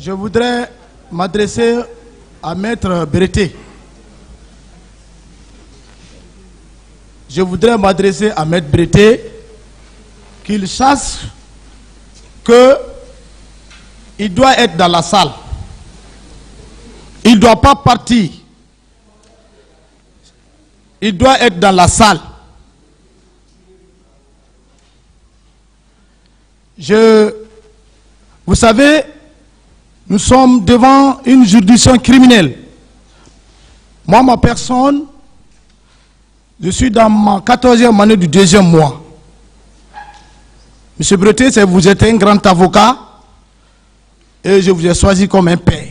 Je voudrais m'adresser à Maître Breté. Je voudrais m'adresser à Maître Breté, qu'il sache qu'il doit être dans la salle. Il ne doit pas partir. Il doit être dans la salle. Vous savez, nous sommes devant une juridiction criminelle. Moi, ma personne, je suis dans ma 14e année du 2e mois. Monsieur Breté, vous êtes un grand avocat et je vous ai choisi comme un père.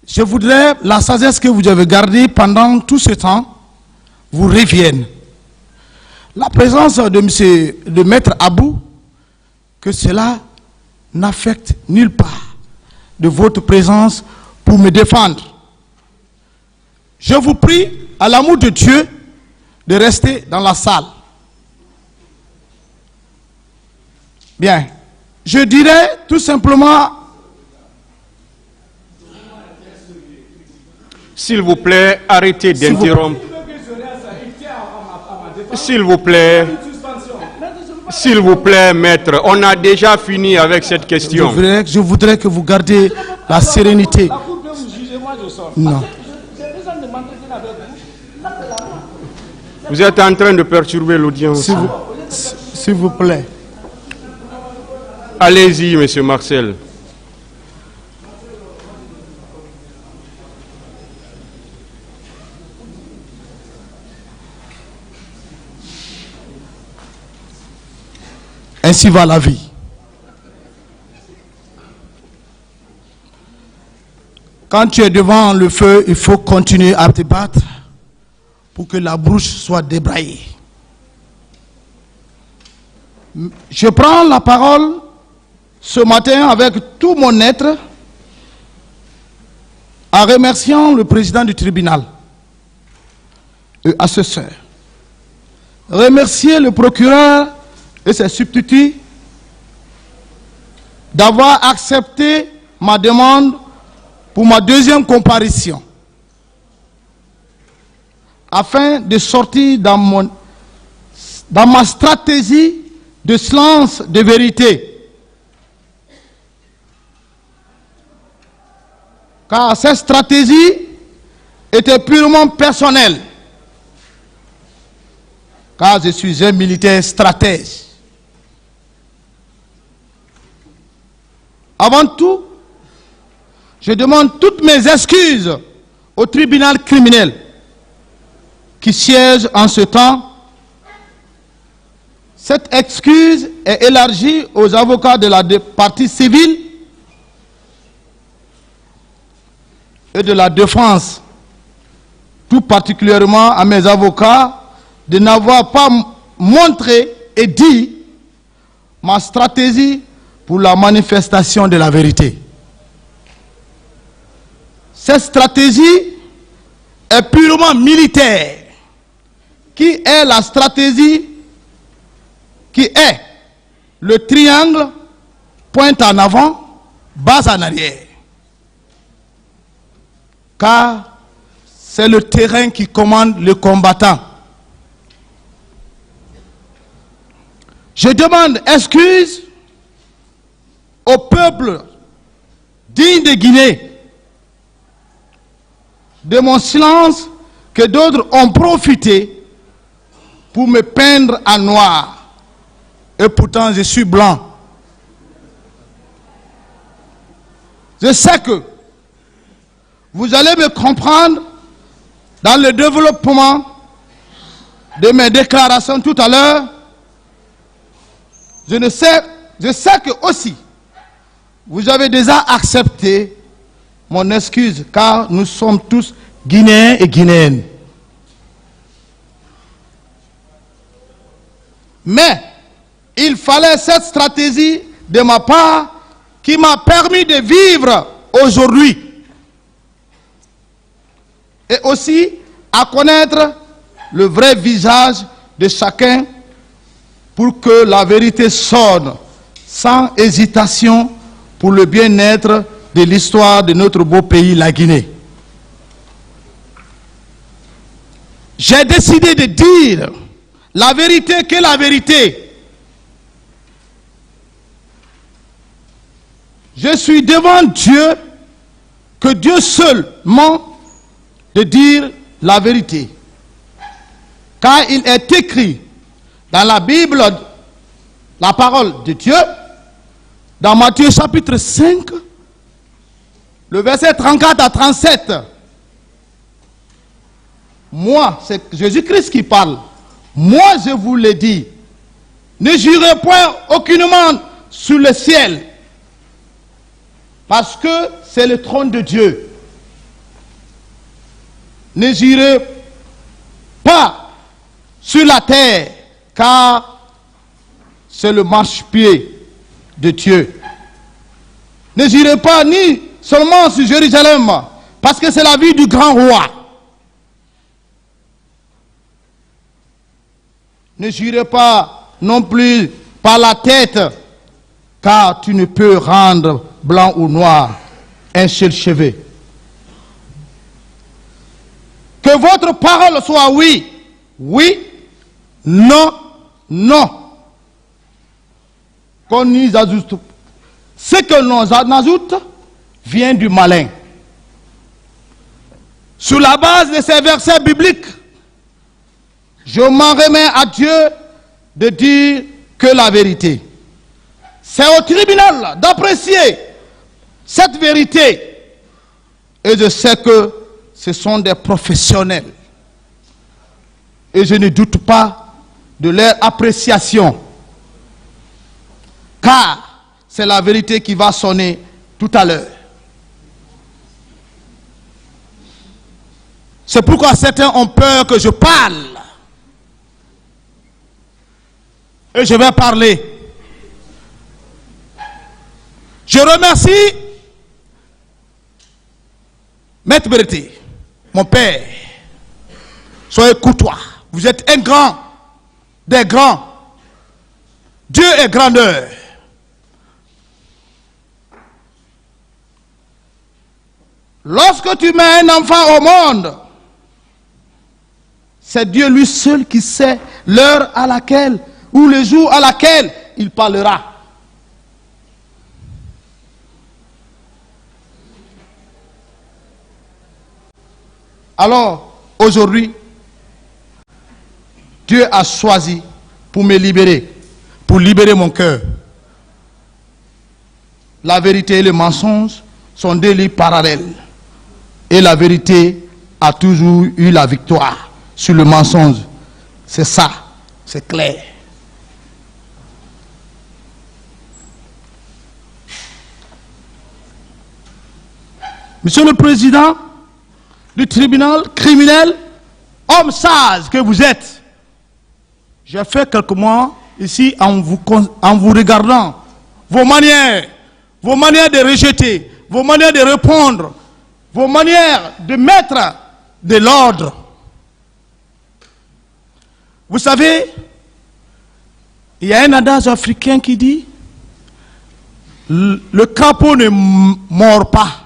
Je voudrais la sagesse que vous avez gardée pendant tout ce temps vous revienne. La présence de Maître Abou, que cela n'affecte nulle part de votre présence pour me défendre. Je vous prie, à l'amour de Dieu, de rester dans la salle. Bien, je dirais tout simplement... S'il vous plaît, arrêtez d'interrompre. S'il vous plaît. S'il vous plaît, maître, on a déjà fini avec cette question. Je voudrais que vous gardiez la sérénité. Non. Vous êtes en train de perturber l'audience. S'il vous plaît. Allez-y, monsieur Marcel. Ainsi va la vie. Quand tu es devant le feu, il faut continuer à te battre pour que la bouche soit débraillée. Je prends la parole ce matin avec tout mon être en remerciant le président du tribunal et assesseur. Remercier le procureur et ses substituts d'avoir accepté ma demande pour ma deuxième comparution afin de sortir dans ma stratégie de silence de vérité. Car cette stratégie était purement personnelle. Car je suis un militaire stratège. Avant tout, je demande toutes mes excuses au tribunal criminel qui siège en ce temps. Cette excuse est élargie aux avocats de la partie civile et de la défense, tout particulièrement à mes avocats, de n'avoir pas montré et dit ma stratégie pour la manifestation de la vérité. Cette stratégie est purement militaire, qui est la stratégie qui est le triangle, pointe en avant, base en arrière. Car c'est le terrain qui commande le combattant. Je demande excuse au peuple digne de Guinée de mon silence que d'autres ont profité pour me peindre en noir. Et pourtant, je suis blanc. Je sais que vous allez me comprendre dans le développement de mes déclarations tout à l'heure. Je sais que aussi, vous avez déjà accepté mon excuse, car nous sommes tous Guinéens et Guinéennes. Mais, il fallait cette stratégie de ma part qui m'a permis de vivre aujourd'hui. Et aussi à connaître le vrai visage de chacun pour que la vérité sonne sans hésitation pour le bien-être de l'histoire de notre beau pays, la Guinée. J'ai décidé de dire la vérité qu'est la vérité. Je suis devant Dieu, que Dieu seulement de dire la vérité. Car il est écrit dans la Bible, la parole de Dieu, dans Matthieu chapitre 5, le verset 34 à 37. Moi, c'est Jésus-Christ qui parle. Moi, je vous le dis, ne jurez point aucunement sur le ciel, parce que c'est le trône de Dieu. Ne jurez pas sur la terre, car c'est le marchepied de Dieu. Ne jurez pas ni seulement sur Jérusalem, parce que c'est la vie du grand roi. Ne jurez pas non plus par la tête, car tu ne peux rendre blanc ou noir un seul cheveu. Que votre parole soit oui, oui, non, non. Qu'on nous ajoute. Ce que l'on ajoute vient du malin. Sur la base de ces versets bibliques, je m'en remets à Dieu de dire que la vérité. C'est au tribunal d'apprécier cette vérité. Et je sais que ce sont des professionnels. Et je ne doute pas de leur appréciation. Car c'est la vérité qui va sonner tout à l'heure. C'est pourquoi certains ont peur que je parle. Et je vais parler. Je remercie Maître Berté, mon père. Soyez courtois. Vous êtes un grand, des grands. Dieu est grandeur. Lorsque tu mets un enfant au monde, c'est Dieu lui seul qui sait l'heure à laquelle, ou le jour à laquelle il parlera. Alors, aujourd'hui, Dieu a choisi pour me libérer, pour libérer mon cœur. La vérité et le mensonge sont deux livres parallèles. Et la vérité a toujours eu la victoire sur le mensonge. C'est ça, c'est clair. Monsieur le Président du tribunal criminel, homme sage que vous êtes, j'ai fait quelques mois ici en vous regardant, vos manières de rejeter, vos manières de répondre, vos manières de mettre de l'ordre. Vous savez, il y a un adage africain qui dit, le crapaud ne mord pas.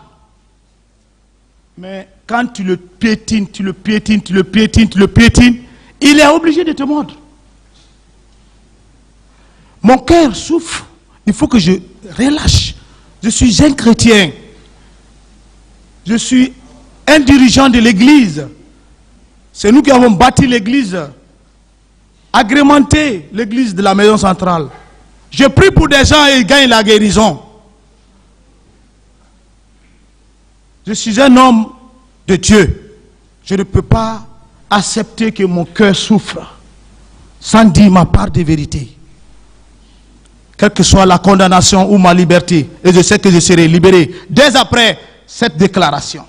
Mais quand tu le piétines, tu le piétines, tu le piétines, tu le piétines, il est obligé de te mordre. Mon cœur souffre. Il faut que je relâche. Je suis un chrétien. Je suis un dirigeant de l'église. C'est nous qui avons bâti l'église, agrémenté l'église de la maison centrale. Je prie pour des gens et ils gagnent la guérison. Je suis un homme de Dieu. Je ne peux pas accepter que mon cœur souffre sans dire ma part de vérité. Quelle que soit la condamnation ou ma liberté, et je sais que je serai libéré dès après cette déclaration.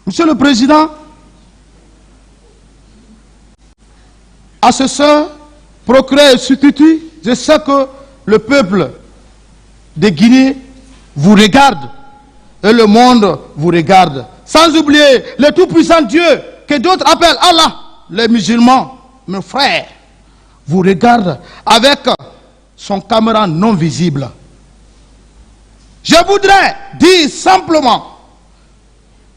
Monsieur le Président, assesseur, procureur et substitut, je sais que le peuple de Guinée vous regarde et le monde vous regarde. Sans oublier le tout-puissant Dieu que d'autres appellent Allah, les musulmans, mes frères. vous regarde avec son caméra non visible. Je voudrais dire simplement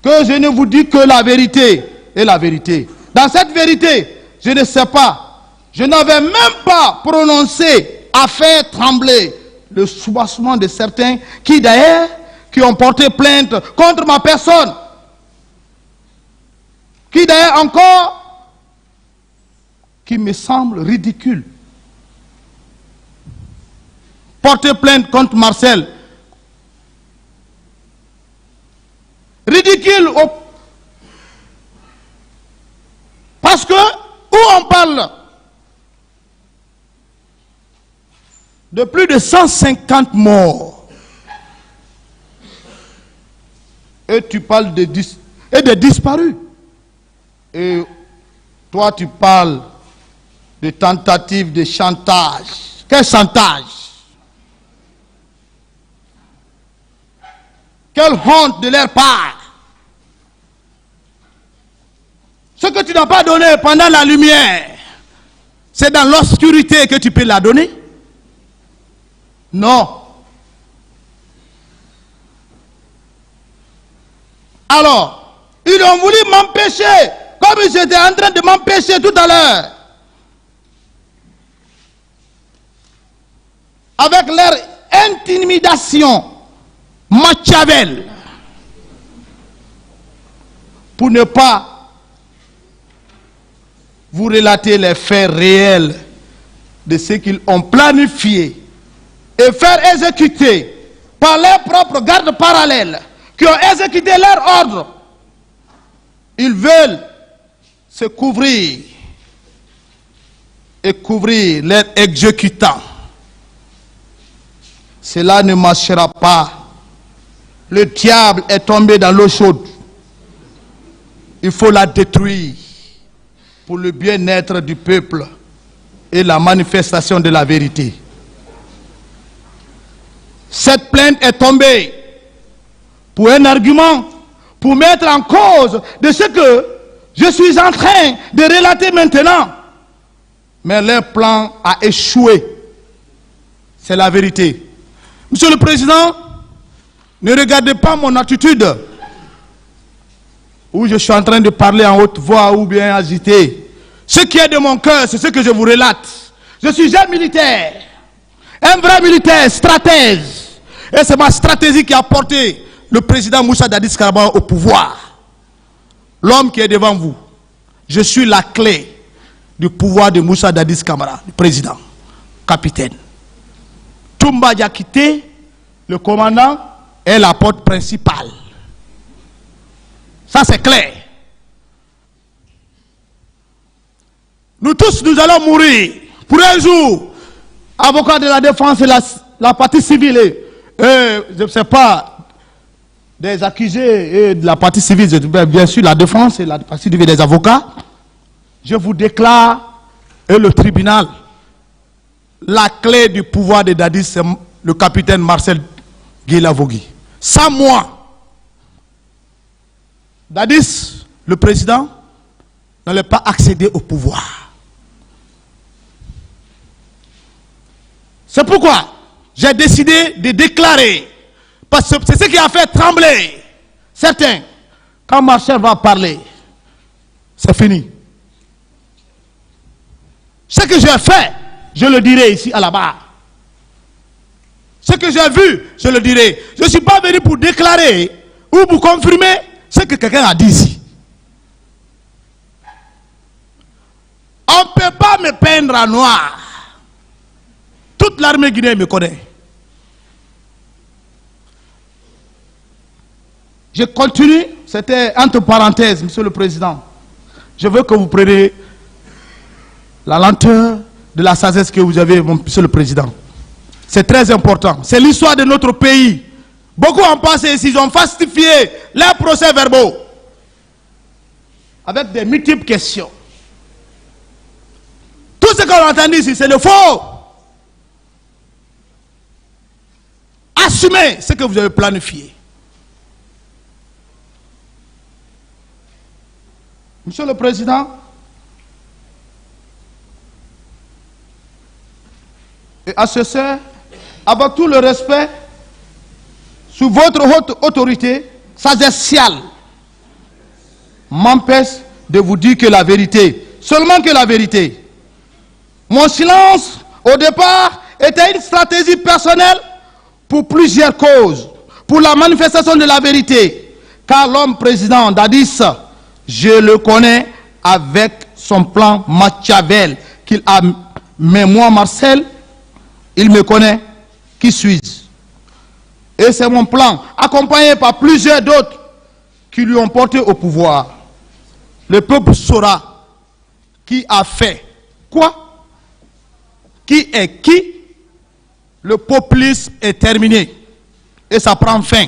que je ne vous dis que la vérité et la vérité. Dans cette vérité, je ne sais pas, je n'avais même pas prononcé à faire trembler le soubassement de certains qui d'ailleurs, qui ont porté plainte contre ma personne. Qui d'ailleurs encore, qui me semble ridicule. Porter plainte contre Marcel. Ridicule parce que où on parle de plus de 150 morts et tu parles de disparus et toi tu parles de tentatives de chantage. Quel chantage? Quelle honte de leur part. Ce que tu n'as pas donné pendant la lumière, c'est dans l'obscurité que tu peux la donner? Non. Alors, ils ont voulu m'empêcher, comme ils étaient en train de m'empêcher tout à l'heure. Avec leur intimidation, Machiavel, pour ne pas vous relater les faits réels de ce qu'ils ont planifié et faire exécuter par leurs propres gardes parallèles qui ont exécuté leur ordre. Ils veulent se couvrir et couvrir leurs exécutants. Cela ne marchera pas. Le diable est tombé dans l'eau chaude. Il faut la détruire pour le bien-être du peuple et la manifestation de la vérité. Cette plainte est tombée pour un argument, pour mettre en cause de ce que je suis en train de relater maintenant. Mais leur plan a échoué. C'est la vérité. Monsieur le Président, ne regardez pas mon attitude où je suis en train de parler en haute voix ou bien agité. Ce qui est de mon cœur, c'est ce que je vous relate. Je suis un militaire, un vrai militaire, stratège. Et c'est ma stratégie qui a porté le président Moussa Dadis Camara au pouvoir. L'homme qui est devant vous, je suis la clé du pouvoir de Moussa Dadis Camara, le président, capitaine. Toumba Diakité, le commandant, est la porte principale. Ça c'est clair. Nous tous, nous allons mourir pour un jour. Avocat de la défense et la partie civile, je ne sais pas, des accusés et de la partie civile, bien sûr la défense et la partie civile des avocats, je vous déclare, et le tribunal, la clé du pouvoir de Dadis, c'est le capitaine Marcel Guilavogui. Sans moi, Dadis, le président, n'allait pas accéder au pouvoir. C'est pourquoi j'ai décidé de déclarer, parce que c'est ce qui a fait trembler certains. Quand Marcel va parler, c'est fini. Ce que j'ai fait, je le dirai ici à la barre. Ce que j'ai vu, je le dirai. Je ne suis pas venu pour déclarer ou pour confirmer ce que quelqu'un a dit ici. On ne peut pas me peindre en noir. Toute l'armée guinéenne me connaît. Je continue, c'était entre parenthèses, Monsieur le Président. Je veux que vous preniez la lenteur de la sagesse que vous avez, Monsieur le Président. C'est très important. C'est l'histoire de notre pays. Beaucoup ont passé ici, ils ont falsifié leurs procès-verbaux avec des multiples questions. Tout ce qu'on a entendu ici, c'est le faux. Assumez ce que vous avez planifié. Monsieur le Président, et assesseurs, avec tout le respect, sous votre haute autorité sagestiale, m'empêche de vous dire que la vérité, seulement que la vérité. Mon silence, au départ, était une stratégie personnelle pour plusieurs causes. Pour la manifestation de la vérité. Car l'homme président d'Addis, je le connais avec son plan Machiavel qu'il a. Mais moi, Marcel, il me connaît. Qui suis-je? Et c'est mon plan, accompagné par plusieurs d'autres qui lui ont porté au pouvoir. Le peuple saura qui a fait quoi, qui est qui. Le populisme est terminé et ça prend fin.